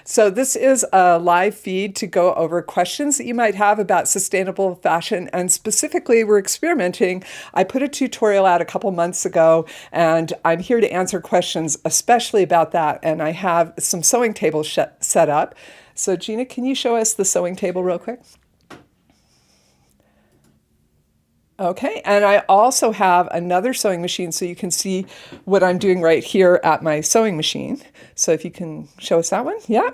So this is a live feed to go over questions that you might have about sustainable fashion, and specifically we're experimenting. I put a tutorial out a couple months ago, and I'm here to answer questions especially about that, and I have some sewing tables set up. So Gina, can you show us the sewing table real quick? Okay, and I also have another sewing machine so you can see what I'm doing right here at my sewing machine. So if you can show us that one. Yeah,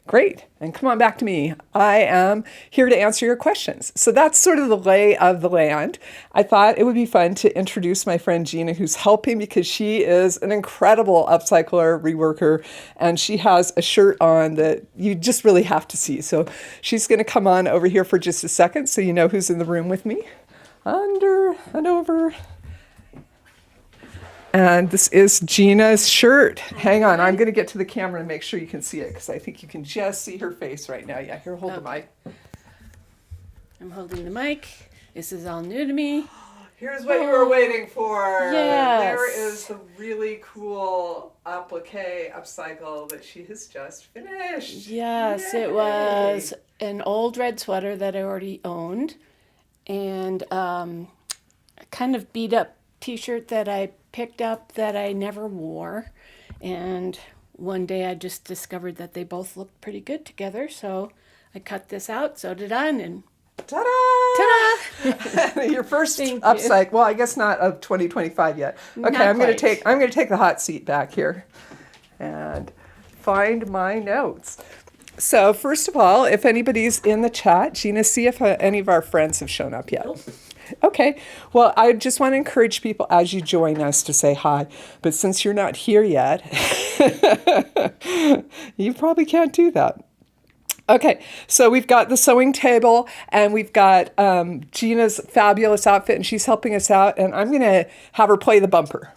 great. And come on back to me. I am here to answer your questions. So that's sort of the lay of the land. I thought it would be fun to introduce my friend Gina, who's helping because she is an incredible upcycler, reworker, and she has a shirt on that you just really have to see. So she's going to come on over here for just a second so you know who's in the room with me. Under and over. And this is Gina's shirt. Hang on, I'm going to get to the camera and make sure you can see it because I think you can just see her face right now. Yeah, here, hold the mic. I'm holding the mic. This is all new to me. Here's what you were waiting for. Yes. There is the really cool applique upcycle that she has just finished. Yes, Yay. it was an old red sweater that I already owned, and a kind of beat up t-shirt that I picked up that I never wore. And one day I just discovered that they both looked pretty good together, so I cut this out, sewed it on, and ta-da! ta-da! Your first Thank you. upcycle. Well, I guess not of 2025 yet. Okay, Not I'm going to quite. take the hot seat back here and find my notes. So first of all, if anybody's in the chat, Gina, see if any of our friends have shown up yet. Okay. Well, I just want to encourage people as you join us to say hi. But since you're not here yet, you probably can't do that. Okay, so we've got the sewing table and we've got Gina's fabulous outfit and she's helping us out, and I'm going to have her play the bumper.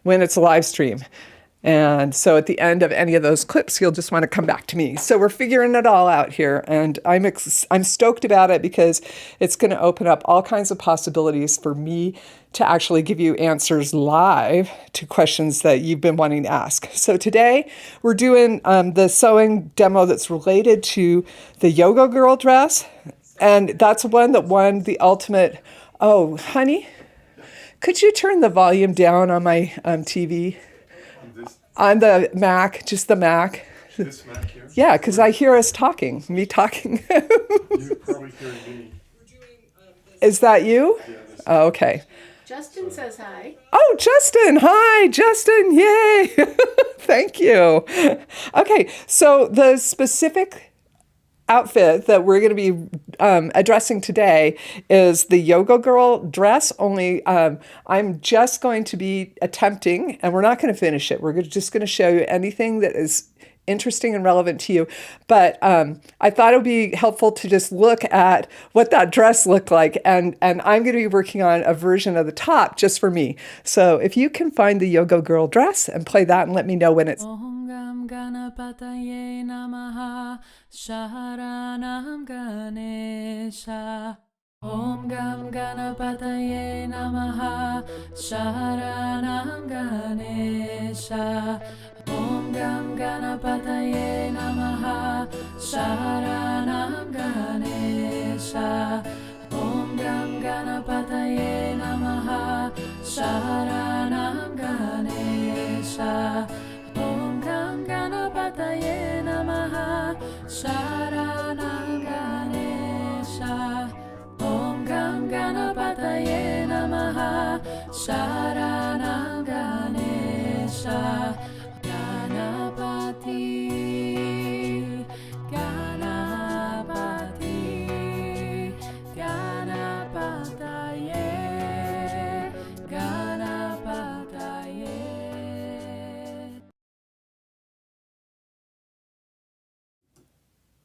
When it's a live stream. And so at the end of any of those clips, you'll just want to come back to me. So we're figuring it all out here, and I'm stoked about it because it's going to open up all kinds of possibilities for me to actually give you answers live to questions that you've been wanting to ask. So today we're doing the sewing demo that's related to the Yogo girl dress, and that's one that won the ultimate. Oh, honey, could you turn the volume down on my TV? On the Mac, just the Mac. This Mac here? Yeah, because I hear us talking, me talking. You're probably hearing me. Is that you? Yeah, this Oh, okay. Justin says hi. Oh, Justin. Hi, Justin. Yay. Thank you. Okay, so the specific outfit that we're going to be addressing today is the Yoga Girl dress, only I'm just going to be attempting, and we're not going to finish it. We're just going to show you anything that is interesting and relevant to you. But I thought it would be helpful to just look at what that dress looked like. And I'm going to be working on a version of the top just for me. So if you can find the Yoga Girl dress and play that and let me know when it's... Om Gam Ganapataye Namaha Sharanam Ganesha. Om Gam Ganapataye Namaha Sharanam Ganesha. Om Gam Ganapataye Namaha Sharanam Ganesha. Om Gam Ganapataye Namaha Sharanam Ganesha. Om Gam Ganapataye Namaha Sharanam Ganesha. Om Gam Ganapataye Namaha Sharanam Ganesha. Ganapati, Ganapati, Ganapataye, Ganapataye.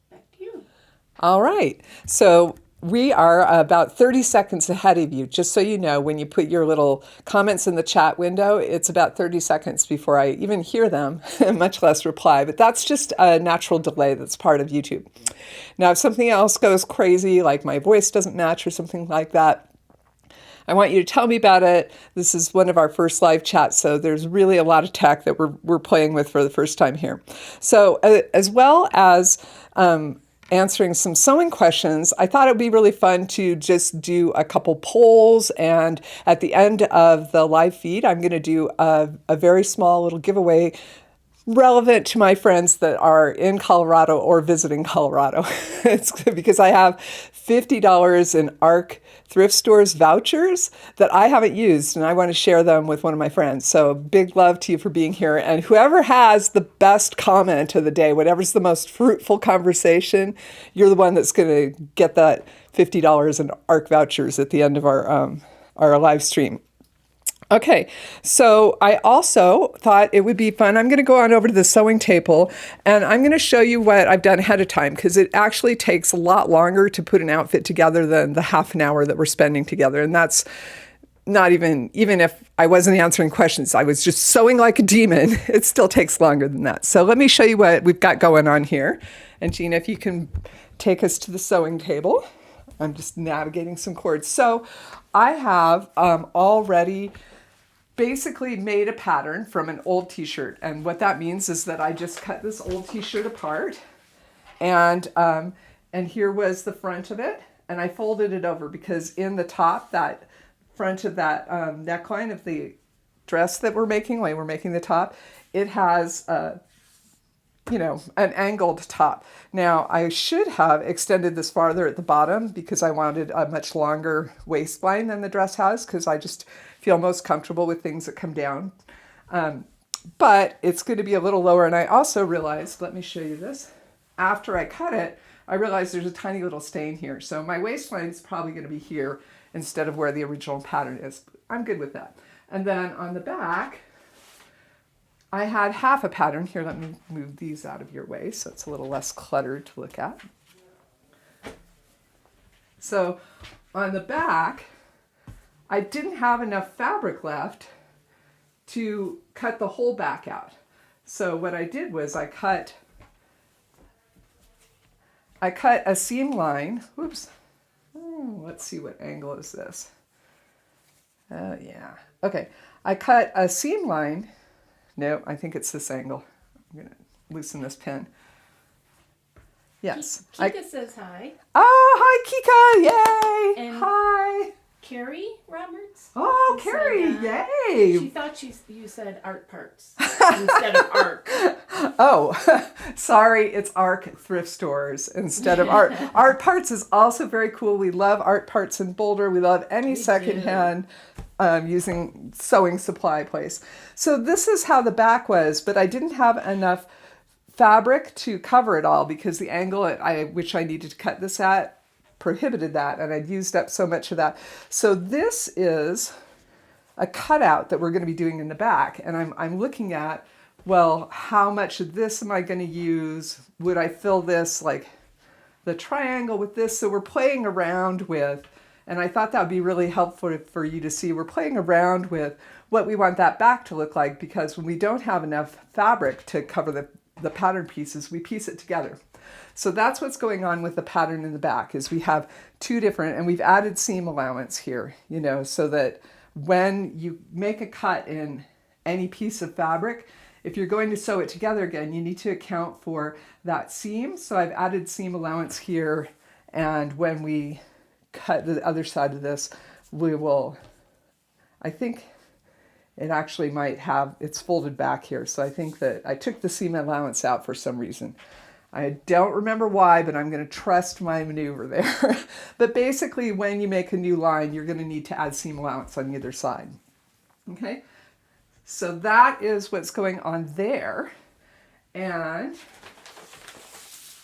Back to you. All right. So we are about 30 seconds ahead of you. Just so you know, when you put your little comments in the chat window, it's about 30 seconds before I even hear them, much less reply. But that's just a natural delay that's part of YouTube. Now, if something else goes crazy, like my voice doesn't match or something like that, I want you to tell me about it. This is one of our first live chats, so there's really a lot of tech that we're playing with for the first time here. So as well as answering some sewing questions, I thought it would be really fun to just do a couple polls. And at the end of the live feed, I'm going to do a very small little giveaway relevant to my friends that are in Colorado or visiting Colorado. It's because I have $50 in ARC thrift stores vouchers that I haven't used, and I want to share them with one of my friends. So big love to you for being here. And whoever has the best comment of the day, whatever's the most fruitful conversation, you're the one that's going to get that $50 in ARC vouchers at the end of our live stream. Okay, so I also thought it would be fun. I'm going to go on over to the sewing table and I'm going to show you what I've done ahead of time, because it actually takes a lot longer to put an outfit together than the half an hour that we're spending together. And that's not even if I wasn't answering questions, I was just sewing like a demon. It still takes longer than that. So let me show you what we've got going on here. And Gina, if you can take us to the sewing table. I'm just navigating some cords. So I have already basically made a pattern from an old t-shirt, and what that means is that I just cut this old t-shirt apart, and here was the front of it, and I folded it over because in the top, that front of that neckline of the dress that we're making, like we're making the top, it has an angled top. Now I should have extended this farther at the bottom because I wanted a much longer waistline than the dress has, because I just feel most comfortable with things that come down. But it's going to be a little lower. And I also realized, let me show you this. After I cut it, I realized there's a tiny little stain here. So my waistline is probably going to be here instead of where the original pattern is. I'm good with that. And then on the back, I had half a pattern. Here, let me move these out of your way so it's a little less cluttered to look at. So on the back, I didn't have enough fabric left to cut the whole back out. So what I did was I cut a seam line. Whoops. Let's see, what angle is this? Oh, yeah. Okay. I cut a seam line. No, I think it's this angle. I'm going to loosen this pin. Yes. Kika says hi. Oh, hi, Kika. Yay. And hi. Carrie Roberts. Oh, said, Carrie. She Yay. thought you said art parts instead of ARC. Oh, sorry. It's ARC thrift stores instead of art. Art parts is also very cool. We love art parts in Boulder. We love any secondhand using sewing supply place. So this is how the back was, but I didn't have enough fabric to cover it all because the angle at which I needed to cut this at prohibited that, and I'd used up so much of that. So this is a cutout that we're going to be doing in the back, and I'm looking at, well, how much of this am I going to use? Would I fill this, like the triangle with this? So we're playing around with, and I thought that would be really helpful for you to see. We're playing around with what we want that back to look like, because when we don't have enough fabric to cover the pattern pieces, we piece it together. So that's what's going on with the pattern in the back, is we have two different, and we've added seam allowance here, so that when you make a cut in any piece of fabric, if you're going to sew it together again, you need to account for that seam. So I've added seam allowance here, and when we cut the other side of this, we will, I think it actually might have, it's folded back here. So I think that I took the seam allowance out for some reason. I don't remember why, but I'm going to trust my maneuver there. But basically, when you make a new line, you're going to need to add seam allowance on either side. Okay, so that is what's going on there. And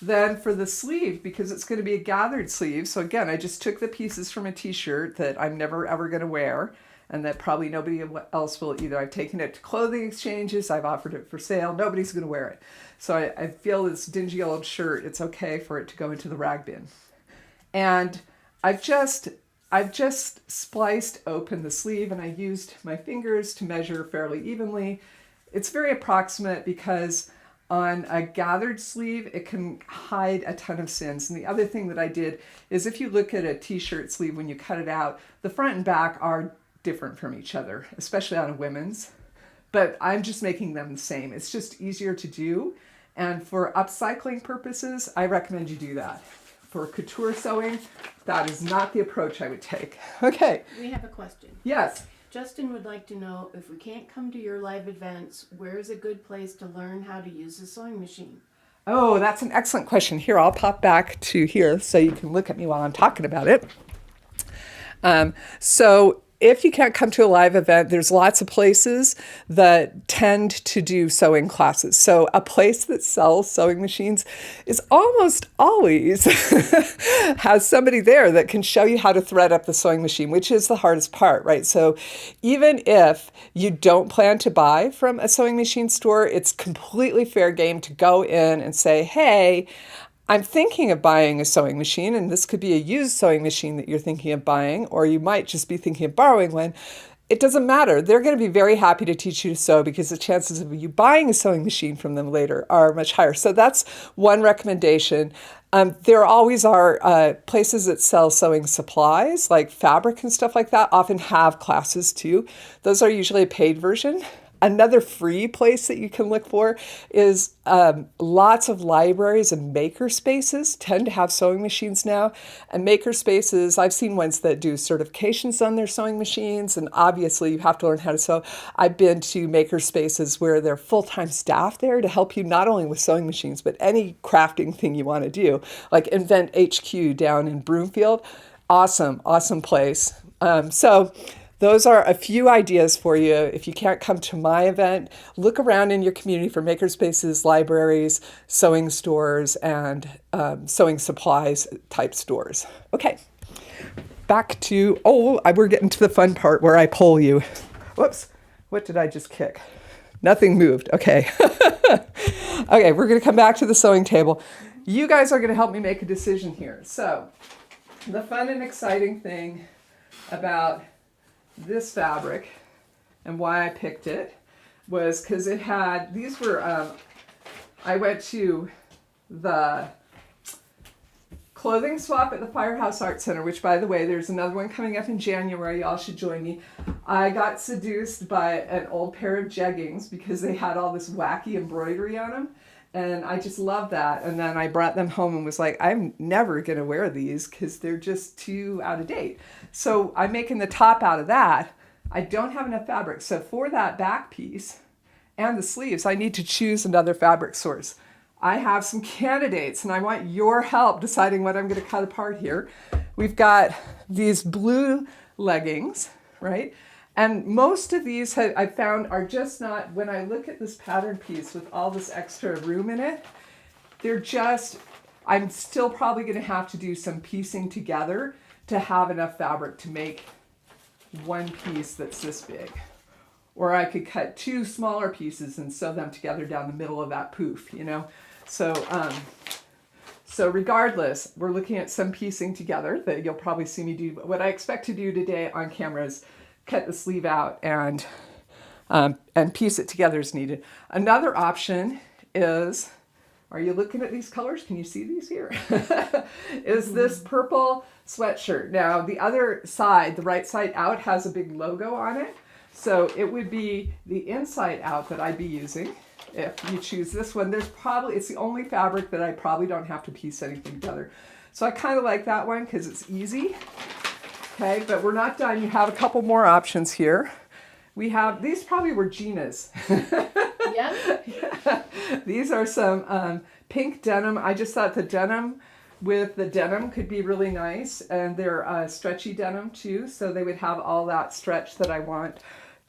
then for the sleeve, because it's going to be a gathered sleeve, so again, I just took the pieces from a t-shirt that I'm never ever going to wear, and that probably nobody else will either. I've taken it to clothing exchanges, I've offered it for sale, nobody's going to wear it. So I feel this dingy old shirt, it's okay for it to go into the rag bin. And I've just spliced open the sleeve, and I used my fingers to measure fairly evenly. It's very approximate because on a gathered sleeve, it can hide a ton of sins. And the other thing that I did is if you look at a t-shirt sleeve, when you cut it out, the front and back are different from each other, especially on a women's. But I'm just making them the same. It's just easier to do. And for upcycling purposes, I recommend you do that. For couture sewing, that is not the approach I would take. Okay, We have a question. yes. Justin would like to know, if we can't come to your live events, where's a good place to learn how to use a sewing machine? Oh, that's an excellent question. Here, I'll pop back to here so you can look at me while I'm talking about it. So if you can't come to a live event, there's lots of places that tend to do sewing classes. So a place that sells sewing machines is almost always has somebody there that can show you how to thread up the sewing machine, which is the hardest part, right? So even if you don't plan to buy from a sewing machine store, it's completely fair game to go in and say, hey, I'm thinking of buying a sewing machine, and this could be a used sewing machine that you're thinking of buying, or you might just be thinking of borrowing one. It doesn't matter. They're going to be very happy to teach you to sew because the chances of you buying a sewing machine from them later are much higher. So that's one recommendation. There always are places that sell sewing supplies, like fabric and stuff like that, often have classes too. Those are usually a paid version. Another free place that you can look for is lots of libraries and maker spaces tend to have sewing machines now. And maker spaces, I've seen ones that do certifications on their sewing machines, and obviously you have to learn how to sew. I've been to maker spaces where there are full-time staff there to help you not only with sewing machines, but any crafting thing you want to do, like Invent HQ down in Broomfield. Awesome, awesome place. So those are a few ideas for you. If you can't come to my event, look around in your community for makerspaces, libraries, sewing stores, and sewing supplies type stores. Okay, back to, we're getting to the fun part where I poll you. Whoops, what did I just kick? Nothing moved, okay. Okay, we're gonna come back to the sewing table. You guys are gonna help me make a decision here. So, the fun and exciting thing about this fabric and why I picked it was because it had, these were, I went to the clothing swap at the Firehouse Art Center, which by the way, there's another one coming up in January. Y'all should join me. I got seduced by an old pair of jeggings because they had all this wacky embroidery on them. And I just love that. And then I brought them home and was like, I'm never going to wear these because they're just too out of date. So I'm making the top out of that. I don't have enough fabric. So for that back piece and the sleeves, I need to choose another fabric source. I have some candidates and I want your help deciding what I'm going to cut apart here. We've got these blue leggings, right? And most of these I found are just not, when I look at this pattern piece with all this extra room in it, they're just, I'm still probably going to have to do some piecing together to have enough fabric to make one piece that's this big. Or I could cut two smaller pieces and sew them together down the middle of that poof, you know? So regardless, we're looking at some piecing together that you'll probably see me do. What I expect to do today on camera is cut the sleeve out and piece it together as needed. Another option is, are you looking at these colors? Can you see these here? Is this purple sweatshirt. Now the other side, the right side out, has a big logo on it. So it would be the inside out that I'd be using if you choose this one. There's probably, it's the only fabric that I probably don't have to piece anything together. So I kind of like that one because it's easy. Okay, but we're not done. You have a couple more options here. We have, these probably were Gina's. Yeah. These are some pink denim. I just thought the denim with the denim could be really nice. And they're stretchy denim too. So they would have all that stretch that I want.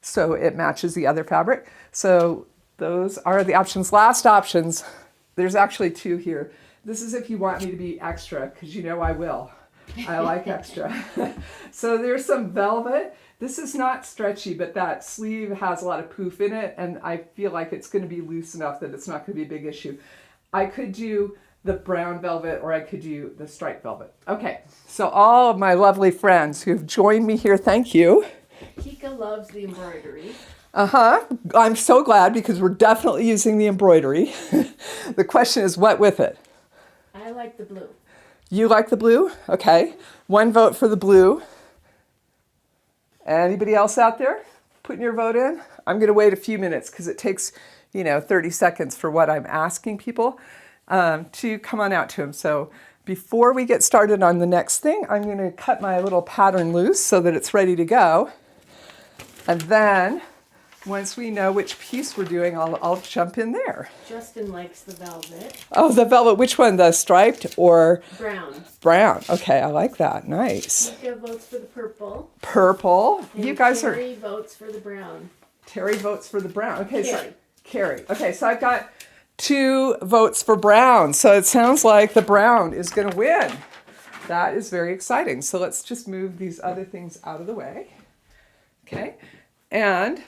So it matches the other fabric. So those are the options. Last options. There's actually two here. This is if you want me to be extra, because you know I will. I like extra. So there's some velvet. This is not stretchy, but that sleeve has a lot of poof in it, and I feel like it's going to be loose enough that it's not going to be a big issue. I could do the brown velvet, or I could do the striped velvet. Okay, so all of my lovely friends who've joined me here, thank you. Kika loves the embroidery. I'm so glad because we're definitely using the embroidery. The question is, what with it? I like the blue. You like the blue? Okay. 1 vote for the blue. Anybody else out there putting your vote in? I'm going to wait a few minutes because it takes, 30 seconds for what I'm asking people to come on out to them. So before we get started on the next thing, I'm going to cut my little pattern loose so that it's ready to go. And then once we know which piece we're doing, I'll jump in there. Justin likes the velvet. Oh, the velvet. Which one? The striped or Brown. brown? Okay, I like that. Nice. Kika votes for the purple. Purple. And You guys are... Terry votes for the brown. Terry votes for the brown. Okay, so Carrie. Carrie. Okay, so I've got 2 votes for brown. So it sounds like the brown is going to win. That is very exciting. So let's just move these other things out of the way. Okay, and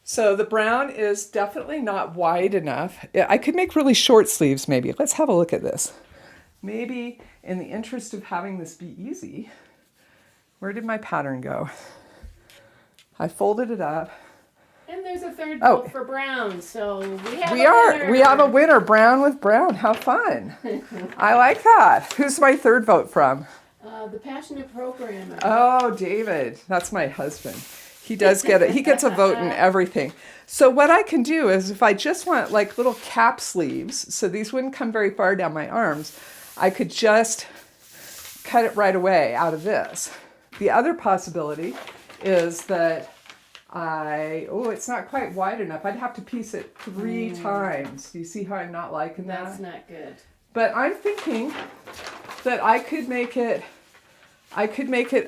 so the brown is definitely not wide enough. I could make really short sleeves maybe. Let's have a look at this. Maybe in the interest of having this be easy, where did my pattern go? I folded it up. And there's a third Oh. vote for brown, so we have We have a winner, brown with brown. How fun. I like that. Who's my third vote from? The passionate programmer. Oh, David. That's my husband. He does get it. He gets a vote in everything. So what I can do is if I just want like little cap sleeves, so these wouldn't come very far down my arms, I could just cut it right away out of this. The other possibility is that it's not quite wide enough. I'd have to piece it 3 times. Do you see how I'm not liking that? That's not good. But I'm thinking that I could make it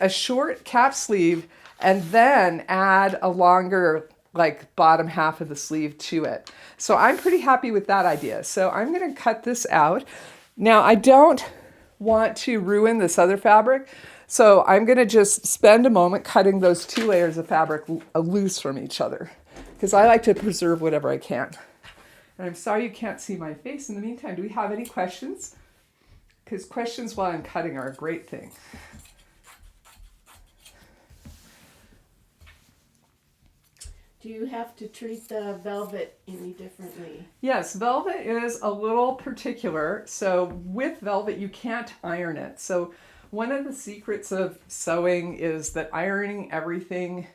a short cap sleeve and then add a longer like bottom half of the sleeve to it. So I'm pretty happy with that idea. So I'm going to cut this out. Now I don't want to ruin this other fabric. So I'm going to just spend a moment cutting those 2 layers of fabric loose from each other because I like to preserve whatever I can. And I'm sorry you can't see my face. In the meantime, do we have any questions? Because questions while I'm cutting are a great thing. Do you have to treat the velvet any differently? Yes, velvet is a little particular. So with velvet, you can't iron it. So one of the secrets of sewing is that ironing everything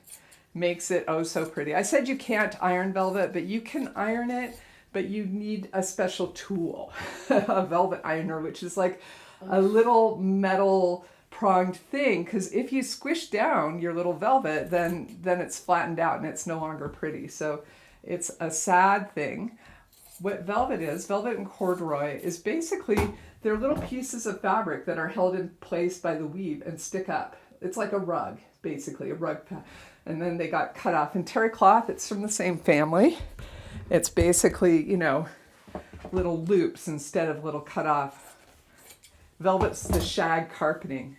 makes it oh so pretty. I said you can't iron velvet, but you can iron it, but you need a special tool, a velvet ironer, which is like a little metal pronged thing, because if you squish down your little velvet, then it's flattened out and it's no longer pretty. So it's a sad thing. What velvet and corduroy is basically they're little pieces of fabric that are held in place by the weave and stick up. It's like a rug, basically, a rug. And then they got cut off. And terry cloth, it's from the same family. It's basically, little loops instead of little cut off. Velvet's the shag carpeting.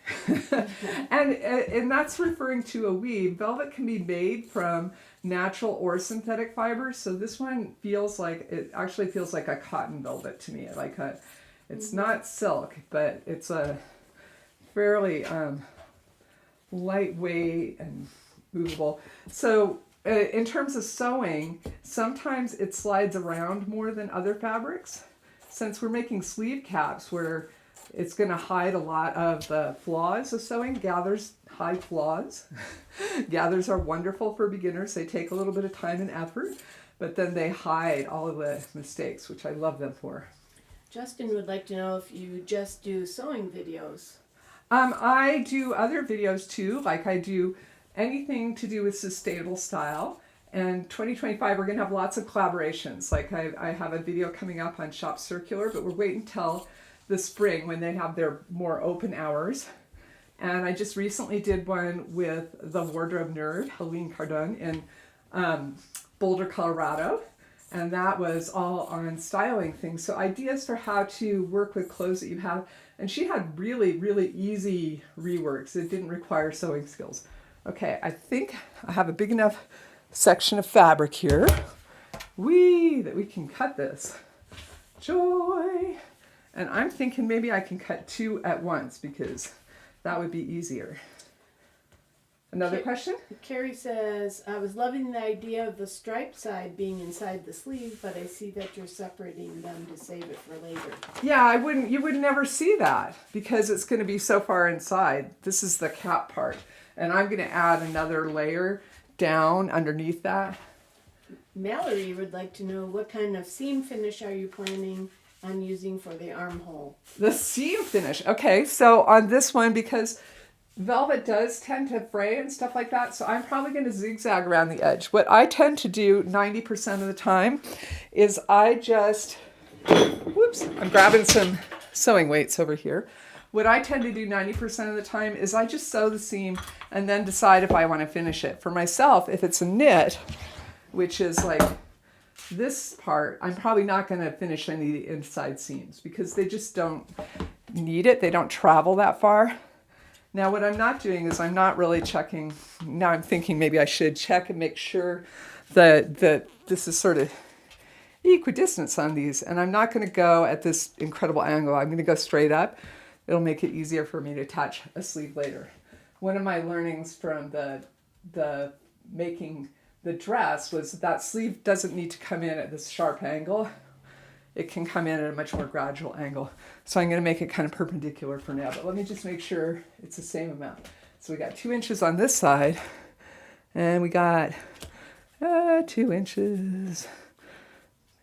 and that's referring to a weave. Velvet can be made from natural or synthetic fibers. So this one actually feels like a cotton velvet to me. It's not silk, but it's a fairly lightweight and movable. So in terms of sewing, sometimes it slides around more than other fabrics. Since we're making sleeve caps where it's going to hide a lot of the flaws of sewing. Gathers hide flaws. Gathers are wonderful for beginners. They take a little bit of time and effort, but then they hide all of the mistakes, which I love them for. Justin would like to know if you just do sewing videos. I do other videos too, like I do anything to do with sustainable style. And 2025, we're going to have lots of collaborations. Like I have a video coming up on Shop Circular, but we're waiting until the spring when they have their more open hours. And I just recently did one with the wardrobe nerd, Helene Cardone, in Boulder, Colorado. And that was all on styling things. So ideas for how to work with clothes that you have. And she had really, really easy reworks. It didn't require sewing skills. Okay, I think I have a big enough section of fabric here that we can cut this Joy. And I'm thinking maybe I can cut 2 at once because that would be easier. Another question? Carrie says, I was loving the idea of the striped side being inside the sleeve, but I see that you're separating them to save it for later. Yeah, you would never see that because it's going to be so far inside. This is the cap part. And I'm going to add another layer down underneath that. Mallory would like to know, what kind of seam finish are you planning on using for the armhole? The seam finish. Okay, so on this one, because velvet does tend to fray and stuff like that, so I'm probably going to zigzag around the edge. What I tend to do 90% of the time is I just, whoops, I'm grabbing some sewing weights over here. What I tend to do 90% of the time is I just sew the seam and then decide if I want to finish it. For myself, if it's a knit, which is like this part, I'm probably not going to finish any of the inside seams because they just don't need it. They don't travel that far. Now, what I'm not doing is I'm not really checking. Now I'm thinking maybe I should check and make sure that this is sort of equidistant on these. And I'm not going to go at this incredible angle. I'm going to go straight up. It'll make it easier for me to attach a sleeve later. One of my learnings from the making the dress was that sleeve doesn't need to come in at this sharp angle. It can come in at a much more gradual angle. So I'm going to make it kind of perpendicular for now, but let me just make sure it's the same amount. So we got 2 inches on this side, and we got 2 inches.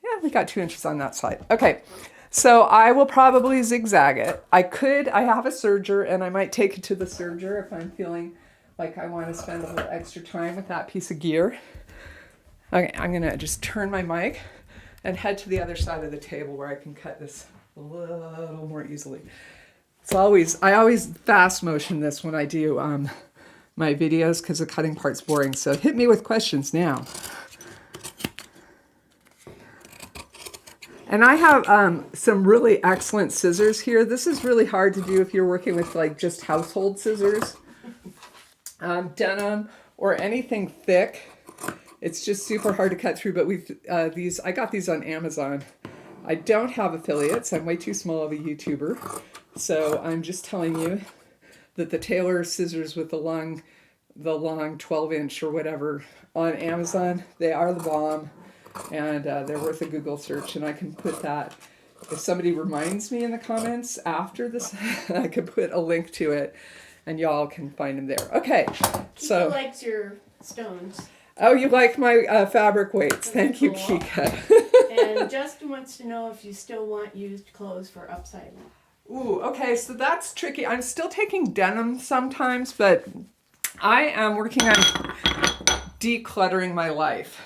Yeah, we got 2 inches on that side. Okay, so I will probably zigzag it. I have a serger, and I might take it to the serger if I'm feeling like I want to spend a little extra time with that piece of gear. Okay, I'm going to just turn my mic and head to the other side of the table where I can cut this a little more easily. I always fast motion this when I do my videos because the cutting part's boring. So hit me with questions now. And I have some really excellent scissors here. This is really hard to do if you're working with like just household scissors. Denim or anything thick. It's just super hard to cut through, but I got these on Amazon. I don't have affiliates. I'm way too small of a YouTuber. So I'm just telling you that the Taylor scissors with the long 12-inch or whatever on Amazon, they are the bomb, and they're worth a Google search. And I can put that, if somebody reminds me in the comments after this, I can put a link to it, and y'all can find them there. Okay, Kika likes your stones. Oh, you like my fabric weights. Thank you, Cool. Kika. And Justin wants to know if you still want used clothes for upcycling. Ooh, okay, so that's tricky. I'm still taking denim sometimes, but I am working on decluttering my life.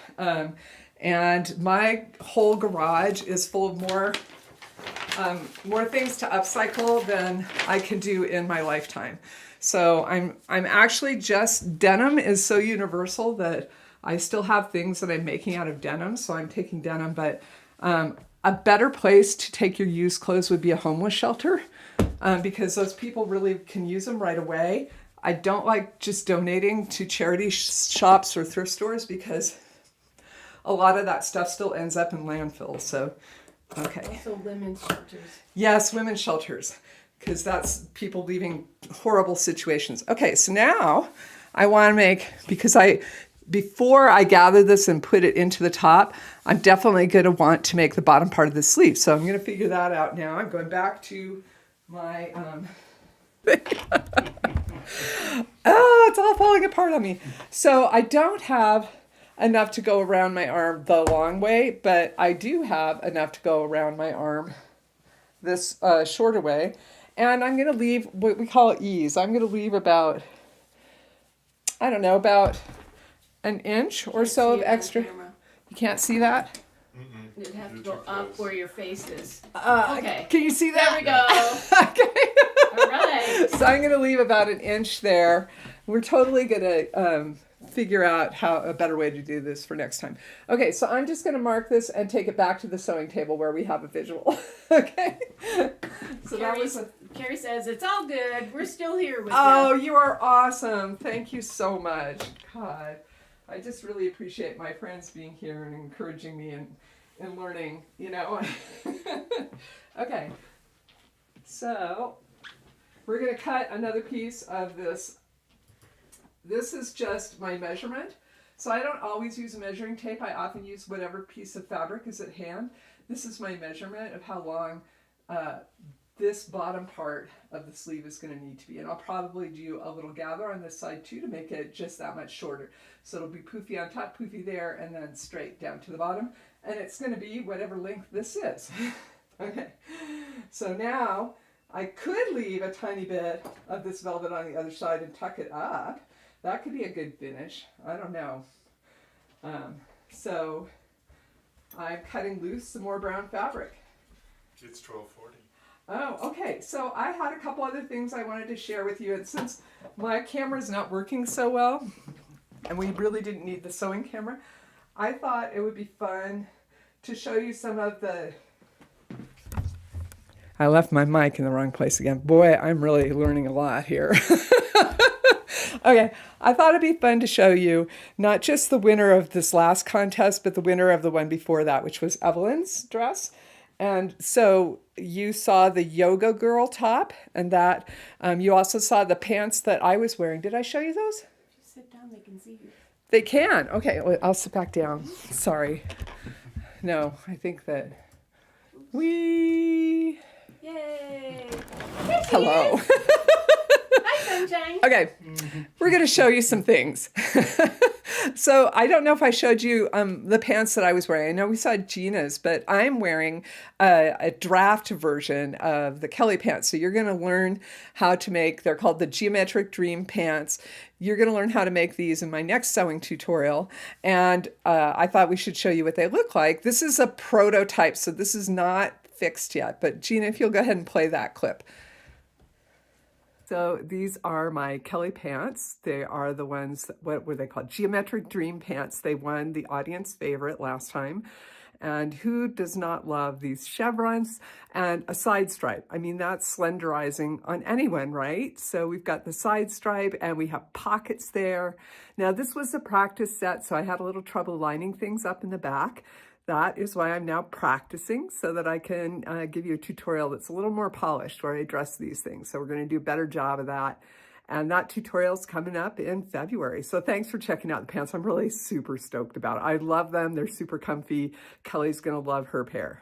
And my whole garage is full of more things to upcycle than I can do in my lifetime. So I'm actually just, denim is so universal that I still have things that I'm making out of denim. So I'm taking denim, but a better place to take your used clothes would be a homeless shelter because those people really can use them right away. I don't like just donating to charity shops or thrift stores because a lot of that stuff still ends up in landfills. So, okay. Also women's shelters. Yes, women's shelters, because that's people leaving horrible situations. Okay, so now I want to make, before I gather this and put it into the top, I'm definitely going to want to make the bottom part of the sleeve. So I'm going to figure that out now. I'm going back to my, it's all falling apart on me. So I don't have enough to go around my arm the long way, but I do have enough to go around my arm this shorter way. And I'm going to leave what we call ease. I'm going to leave about, about an inch or so of extra. You can't see that? You'd have to go up where your face is. Okay. Can you see that? There we go. Okay. All right. So I'm going to leave about an inch there. We're totally going to figure out a better way to do this for next time. Okay, so I'm just going to mark this and take it back to the sewing table where we have a visual. Okay. So Carrie says, it's all good. We're still here with Oh, you. you are awesome. Thank you so much. God, I just really appreciate my friends being here and encouraging me in learning, you know. Okay, so we're going to cut another piece of this. This is just my measurement. So I don't always use a measuring tape. I often use whatever piece of fabric is at hand. This is my measurement of how long this bottom part of the sleeve is going to need to be. And I'll probably do a little gather on this side too to make it just that much shorter. So it'll be poofy on top, poofy there, and then straight down to the bottom. And it's going to be whatever length this is. Okay, so now I could leave a tiny bit of this velvet on the other side and tuck it up. That could be a good finish. I don't know. So I'm cutting loose some more brown fabric. It's 12:40. Oh, okay. So I had a couple other things I wanted to share with you. And since my camera's not working so well, and we really didn't need the sewing camera, I thought it would be fun to show you some of the... I left my mic in the wrong place again. Boy, I'm really learning a lot here. Okay, I thought it'd be fun to show you not just the winner of this last contest, but the winner of the one before that, which was Evelyn's dress. And so you saw the Yoga Girl top, and that you also saw the pants that I was wearing. Did I show you those? Just sit down, they can see you. They can. Okay, well, I'll sit back down. Sorry. No, I think that we... Yay! Hello. Hi, sunshine. Okay, we're going to show you some things. So I don't know if I showed you the pants that I was wearing. I know we saw Gina's, but I'm wearing a draft version of the Kelly pants. So you're going to learn how to make, they're called the Geometric Dream pants. You're going to learn how to make these in my next sewing tutorial. And I thought we should show you what they look like. This is a prototype, so this is not fixed yet. But Gina, if you'll go ahead and play that clip. So these are my Kelly pants. They are the ones, what were they called? Geometric Dream pants. They won the audience favorite last time. And who does not love these chevrons and a side stripe? I mean, that's slenderizing on anyone, right? So we've got the side stripe and we have pockets there. Now this was a practice set, so I had a little trouble lining things up in the back. That is why I'm now practicing so that I can give you a tutorial that's a little more polished where I address these things. So we're going to do a better job of that. And that tutorial's coming up in February. So thanks for checking out the pants. I'm really super stoked about it. I love them. They're super comfy. Kelly's going to love her pair.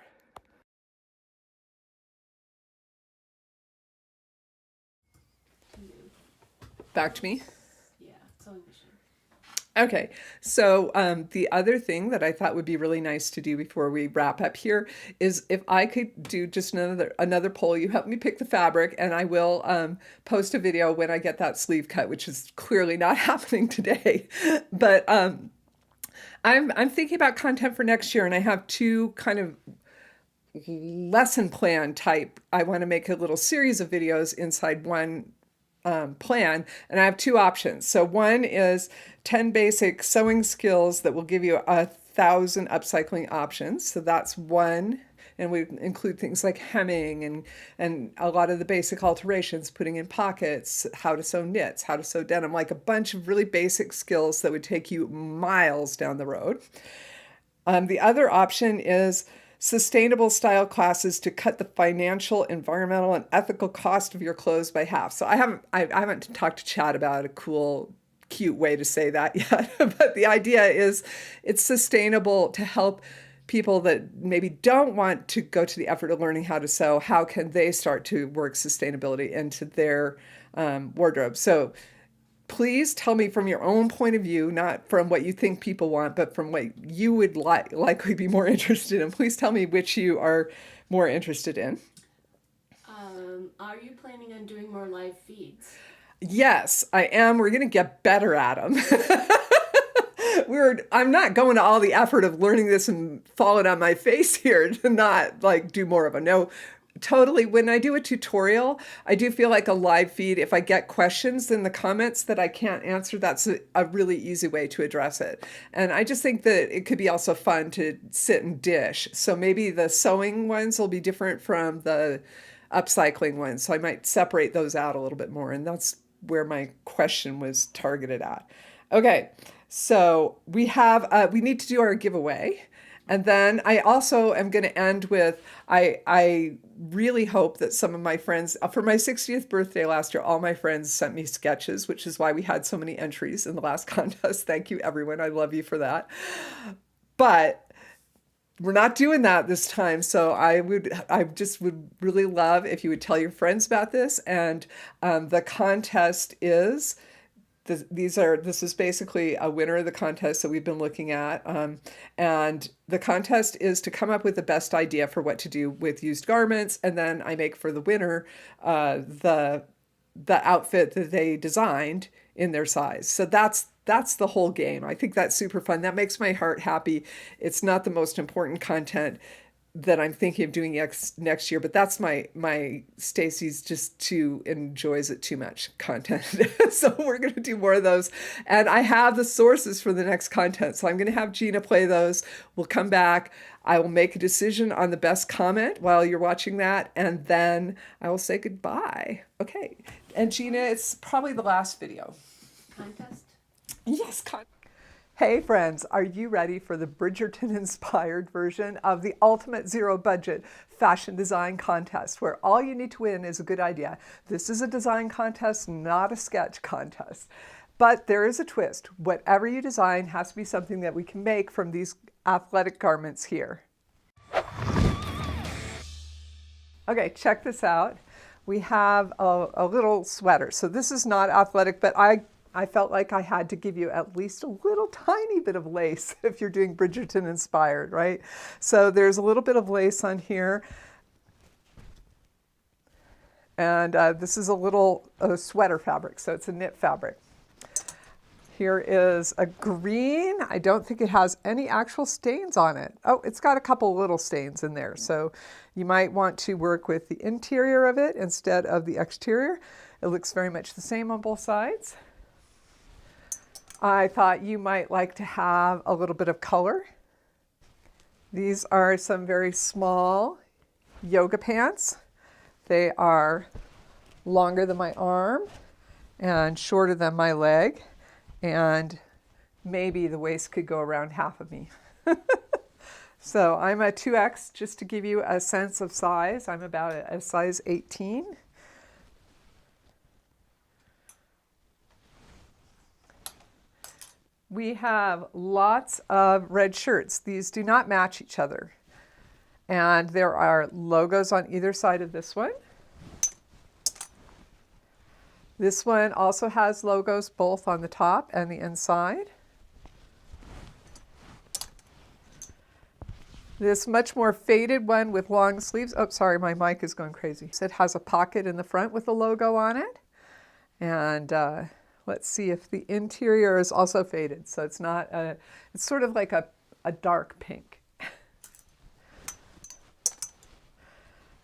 Back to me. Yeah, sewing machine. Okay, so the other thing that I thought would be really nice to do before we wrap up here is if I could do just another poll. You help me pick the fabric, and I will post a video when I get that sleeve cut, which is clearly not happening today. But I'm thinking about content for next year, and I have two kind of lesson plan type. I want to make a little series of videos inside one plan, and I have two options. So one is 10 basic sewing skills that will give you 1,000 upcycling options. So that's one, and we include things like hemming and a lot of the basic alterations, putting in pockets, how to sew knits, how to sew denim, like a bunch of really basic skills that would take you miles down the road. The other option is sustainable style classes to cut the financial, environmental, and ethical cost of your clothes by half. So I haven't talked to Chad about a cool, cute way to say that yet, but the idea is it's sustainable to help people that maybe don't want to go to the effort of learning how to sew. How can they start to work sustainability into their wardrobe? So please tell me from your own point of view, not from what you think people want, but from what you would likely be more interested in. Please tell me which you are more interested in. Are you planning on doing more live feeds? Yes, I am. We're going to get better at them. I'm not going to all the effort of learning this and falling on my face here to not like do more of a no. Totally. When I do a tutorial, I do feel like a live feed. If I get questions in the comments that I can't answer, that's a really easy way to address it. And I just think that it could be also fun to sit and dish. So maybe the sewing ones will be different from the upcycling ones. So I might separate those out a little bit more. And that's where my question was targeted at. Okay. So we need to do our giveaway. And then I also am going to end with I really hope that some of my friends, for my 60th birthday last year, all my friends sent me sketches, which is why we had so many entries in the last contest. Thank you, everyone. I love you for that. But we're not doing that this time. So I just would really love if you would tell your friends about this. And the contest is this is basically a winner of the contest that we've been looking at. And the contest is to come up with the best idea for what to do with used garments. And then I make for the winner the outfit that they designed in their size. So that's the whole game. I think that's super fun. That makes my heart happy. It's not the most important content that I'm thinking of doing next year, but that's my Stacy's just too enjoys it too much content. So we're going to do more of those. And I have the sources for the next content. So I'm going to have Gina play those. We'll come back. I will make a decision on the best comment while you're watching that. And then I will say goodbye. Okay. And Gina, it's probably the last video. Contest? Yes, Hey friends, are you ready for the Bridgerton-inspired version of the ultimate zero-budget fashion design contest, where all you need to win is a good idea? This is a design contest, not a sketch contest. But there is a twist. Whatever you design has to be something that we can make from these athletic garments here. Okay, check this out. We have a little sweater. So this is not athletic, but I felt like I had to give you at least a little tiny bit of lace if you're doing Bridgerton inspired, right? So there's a little bit of lace on here. And this is a little sweater fabric, so it's a knit fabric. Here is a green. I don't think it has any actual stains on it. Oh, it's got a couple little stains in there. So you might want to work with the interior of it instead of the exterior. It looks very much the same on both sides. I thought you might like to have a little bit of color. These are some very small yoga pants. They are longer than my arm and shorter than my leg. And maybe the waist could go around half of me. So I'm a 2X, just to give you a sense of size. I'm about a size 18. We have lots of red shirts. These do not match each other. And there are logos on either side of this one. This one also has logos both on the top and the inside. This much more faded one with long sleeves. Oh, sorry, my mic is going crazy. It has a pocket in the front with a logo on it. And let's see if the interior is also faded. So it's not it's sort of like a dark pink.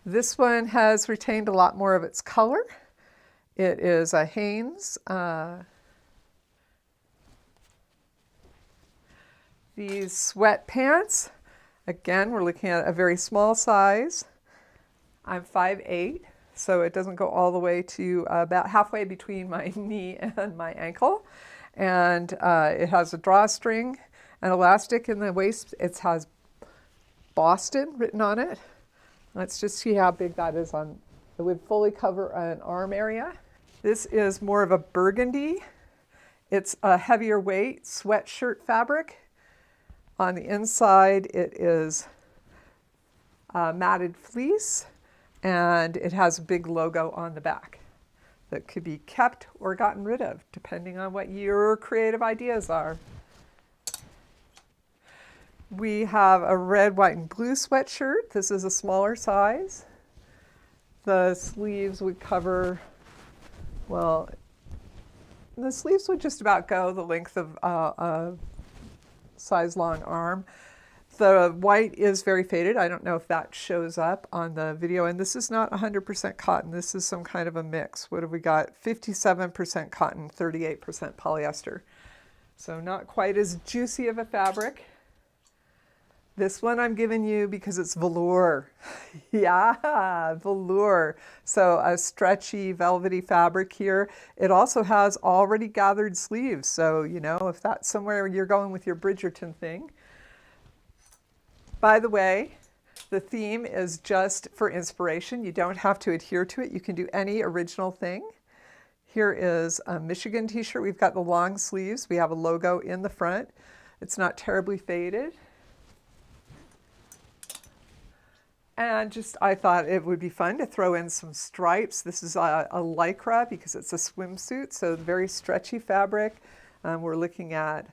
This one has retained a lot more of its color. It is a Hanes. These sweatpants, again, we're looking at a very small size. I'm 5'8", so it doesn't go all the way to about halfway between my knee and my ankle. And it has a drawstring, an elastic in the waist. It has Boston written on it. Let's just see how big that is on. It would fully cover an arm area. This is more of a burgundy. It's a heavier weight sweatshirt fabric. On the inside, it is matted fleece, and it has a big logo on the back that could be kept or gotten rid of, depending on what your creative ideas are. We have a red, white, and blue sweatshirt. This is a smaller size. The sleeves would cover, well, the sleeves would just about go the length of a size long arm. The white is very faded. I don't know if that shows up on the video. And this is not 100% cotton. This is some kind of a mix. What have we got? 57% cotton, 38% polyester. So not quite as juicy of a fabric. This one I'm giving you because it's velour. Yeah, velour. So a stretchy, velvety fabric here. It also has already gathered sleeves. So, you know, if that's somewhere you're going with your Bridgerton thing. By the way, the theme is just for inspiration. You don't have to adhere to it. You can do any original thing. Here is a Michigan t-shirt. We've got the long sleeves. We have a logo in the front. It's not terribly faded. And just, I thought it would be fun to throw in some stripes. This is a lycra because it's a swimsuit, so very stretchy fabric. We're looking at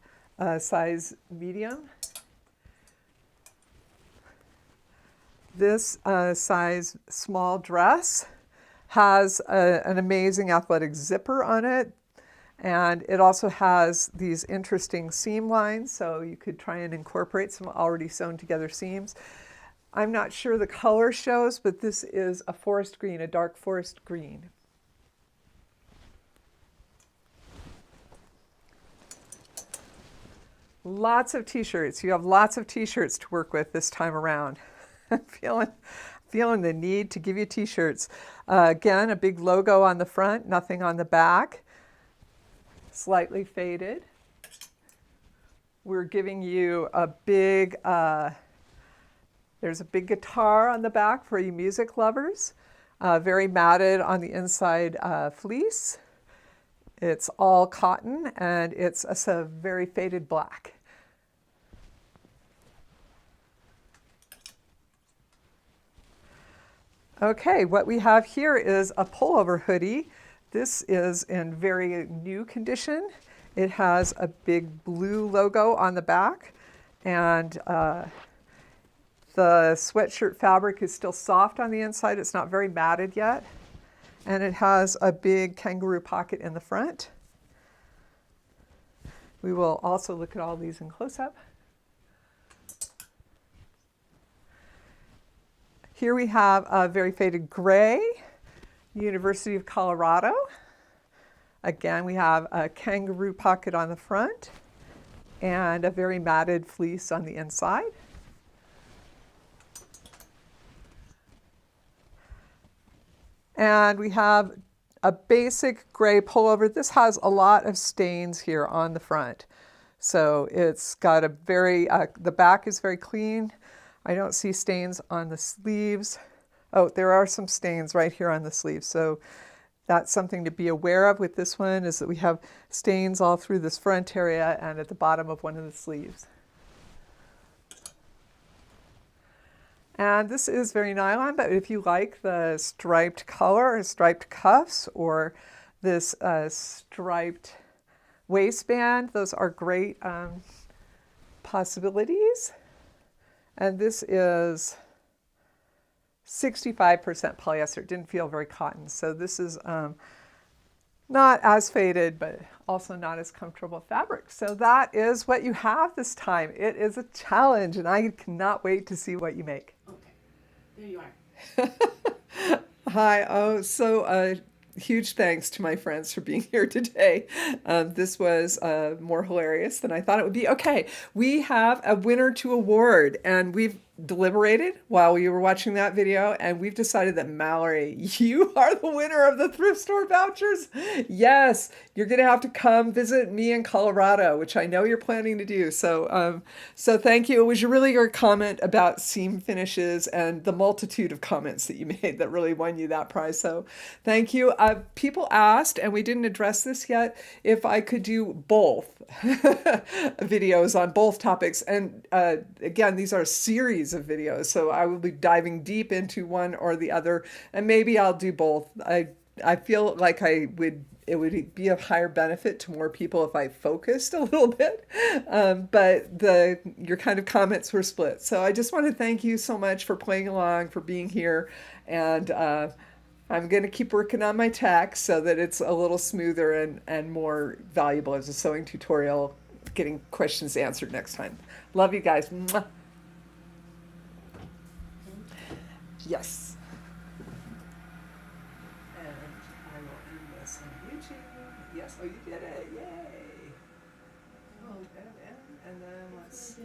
size medium. This size small dress has an amazing athletic zipper on it. And it also has these interesting seam lines, so you could try and incorporate some already sewn together seams. I'm not sure the color shows, but this is a forest green, a dark forest green. Lots of t-shirts. You have lots of t-shirts to work with this time around. I'm feeling the need to give you t-shirts. Again, a big logo on the front, nothing on the back. Slightly faded. We're giving you a big, there's a big guitar on the back for you music lovers. Very matted on the inside fleece. It's all cotton and it's a very faded black. Okay, what we have here is a pullover hoodie. This is in very new condition. It has a big blue logo on the back, and the sweatshirt fabric is still soft on the inside. It's not very matted yet. And it has a big kangaroo pocket in the front. We will also look at all these in close-up. Here we have a very faded gray, University of Colorado. Again, we have a kangaroo pocket on the front and a very matted fleece on the inside. And we have a basic gray pullover. This has a lot of stains here on the front. So it's got a very, the back is very clean. I don't see stains on the sleeves. Oh, there are some stains right here on the sleeves. So that's something to be aware of with this one, is that we have stains all through this front area and at the bottom of one of the sleeves. And this is very nylon, but if you like the striped color or striped cuffs or this striped waistband, those are great possibilities. And this is 65% polyester. It didn't feel very cotton. So this is not as faded, but also not as comfortable fabric. So that is what you have this time. It is a challenge, and I cannot wait to see what you make. Okay, there you are. Hi. Oh, so huge thanks to my friends for being here today. This was more hilarious than I thought it would be. Okay, we have a winner to award, and we've deliberated while we were watching that video, and we've decided that Mallory, you are the winner of the thrift store vouchers. Yes, you're gonna have to come visit me in Colorado, which I know you're planning to do. So so thank you. It was really your comment about seam finishes and the multitude of comments that you made that really won you that prize. So thank you. People asked, and we didn't address this yet, if I could do both videos on both topics. And again, these are a series of videos, so I will be diving deep into one or the other, and maybe I'll do both. I feel like it would be of higher benefit to more people if I focused a little bit, but your kind of comments were split. So I just want to thank you so much for playing along, for being here, and I'm going to keep working on my text so that it's a little smoother and more valuable as a sewing tutorial, getting questions answered next time. Love you guys. Mwah. Yes. And I will end this on YouTube. Yes, oh, you did it. Yay. Oh, and then let's